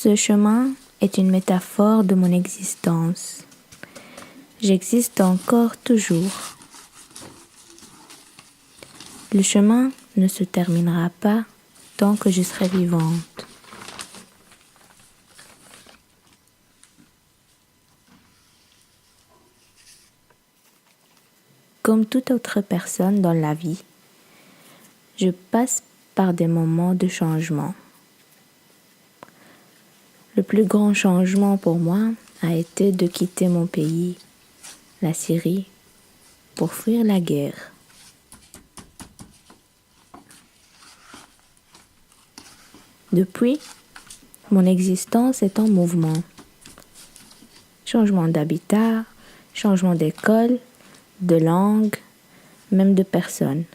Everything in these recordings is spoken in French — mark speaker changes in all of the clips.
Speaker 1: Ce chemin est une métaphore de mon existence. J'existe encore toujours. Le chemin ne se terminera pas tant que je serai vivante. Comme toute autre personne dans la vie, je passe par des moments de changement. Le plus grand changement pour moi a été de quitter mon pays, la Syrie, pour fuir la guerre. Depuis, mon existence est en mouvement. Changement d'habitat, changement d'école, de langue, même de personne.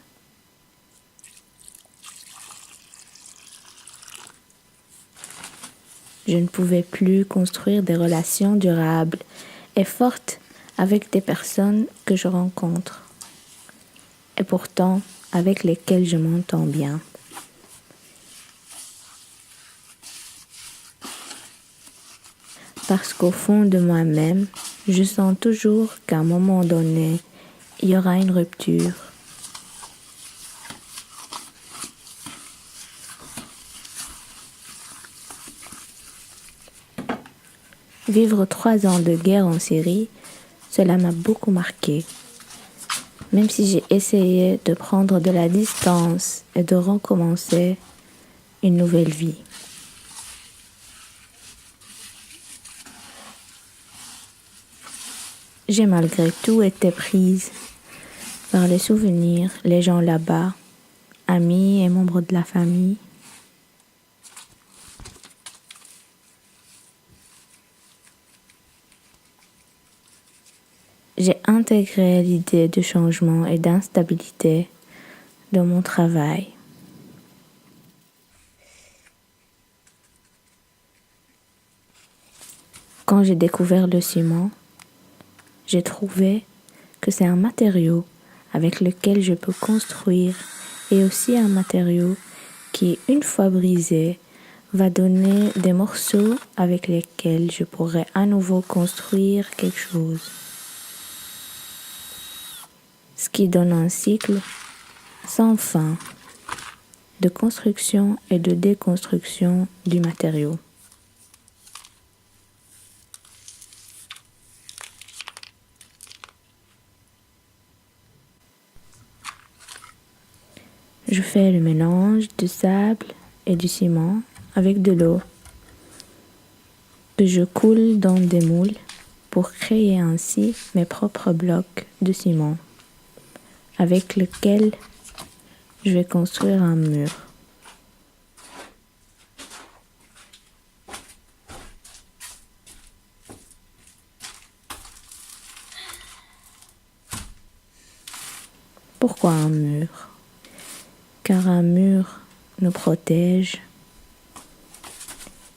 Speaker 1: Je ne pouvais plus construire des relations durables et fortes avec des personnes que je rencontre, et pourtant avec lesquelles je m'entends bien. Parce qu'au fond de moi-même, je sens toujours qu'à un moment donné, il y aura une rupture. Vivre 3 ans de guerre en Syrie, cela m'a beaucoup marqué. Même si j'ai essayé de prendre de la distance et de recommencer une nouvelle vie. J'ai malgré tout été prise par les souvenirs, les gens là-bas, amis et membres de la famille. J'ai intégré l'idée de changement et d'instabilité dans mon travail. Quand j'ai découvert le ciment, j'ai trouvé que c'est un matériau avec lequel je peux construire et aussi un matériau qui, une fois brisé, va donner des morceaux avec lesquels je pourrai à nouveau construire quelque chose. Ce qui donne un cycle sans fin de construction et de déconstruction du matériau. Je fais le mélange de sable et du ciment avec de l'eau que je coule dans des moules pour créer ainsi mes propres blocs de ciment avec lesquels je vais construire un mur. Pourquoi un mur? Car un mur nous protège.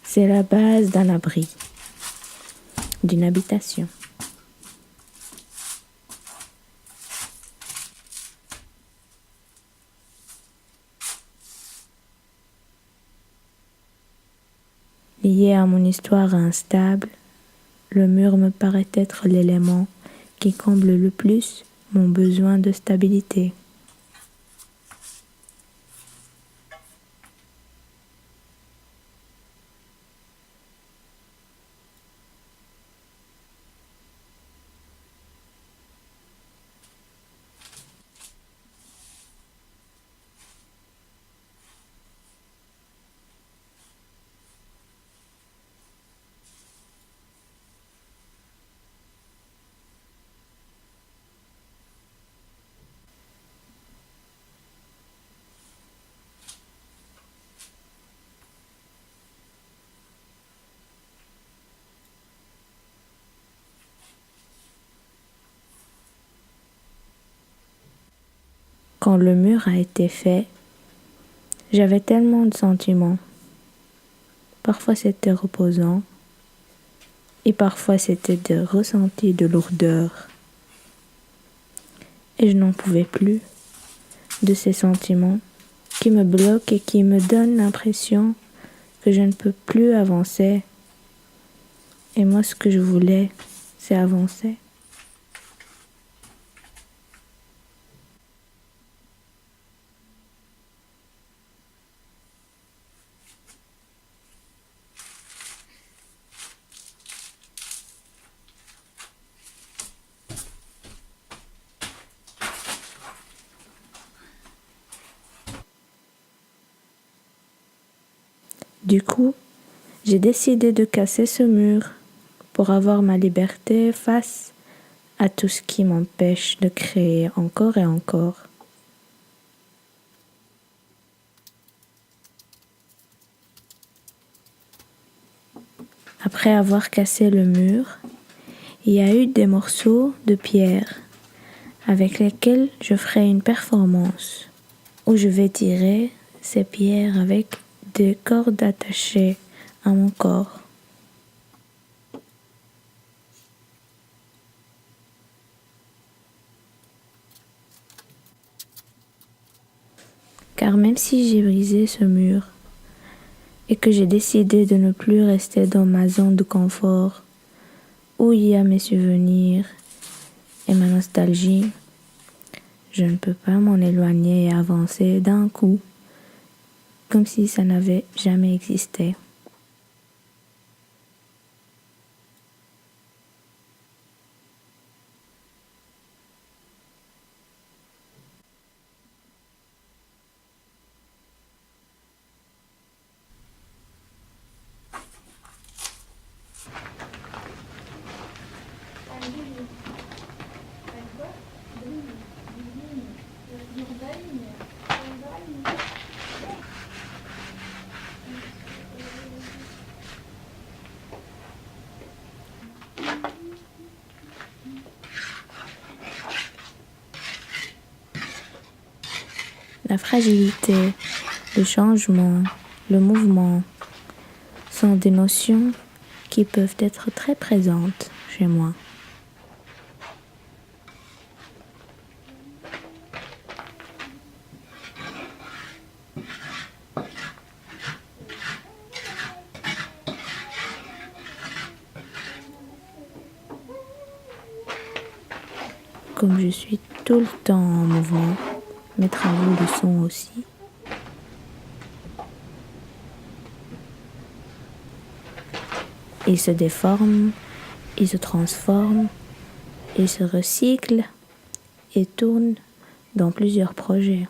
Speaker 1: C'est la base d'un abri, d'une habitation. Lié à mon histoire instable, le mur me paraît être l'élément qui comble le plus mon besoin de stabilité. Quand le mur a été fait, j'avais tellement de sentiments. Parfois c'était reposant et parfois c'était des ressentis de lourdeur. Et je n'en pouvais plus de ces sentiments qui me bloquent et qui me donnent l'impression que je ne peux plus avancer. Et moi, ce que je voulais, c'est avancer. Du coup, j'ai décidé de casser ce mur pour avoir ma liberté face à tout ce qui m'empêche de créer encore et encore. Après avoir cassé le mur, il y a eu des morceaux de pierre avec lesquels je ferai une performance où je vais tirer ces pierres avec des cordes attachées à mon corps. Car même si j'ai brisé ce mur et que j'ai décidé de ne plus rester dans ma zone de confort où il y a mes souvenirs et ma nostalgie, je ne peux pas m'en éloigner et avancer d'un coup, comme si ça n'avait jamais existé. La fragilité, le changement, le mouvement sont des notions qui peuvent être très présentes chez moi. Comme je suis tout le temps en mouvement, mes travaux le sont aussi. Ils se déforment, ils se transforment, ils se recyclent et tournent dans plusieurs projets.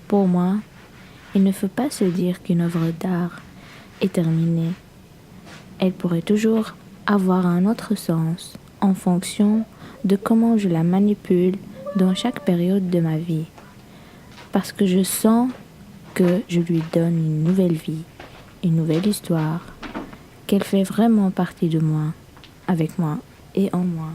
Speaker 1: Pour moi, il ne faut pas se dire qu'une œuvre d'art est terminée. Elle pourrait toujours avoir un autre sens en fonction de comment je la manipule dans chaque période de ma vie. Parce que je sens que je lui donne une nouvelle vie, une nouvelle histoire, qu'elle fait vraiment partie de moi, avec moi et en moi.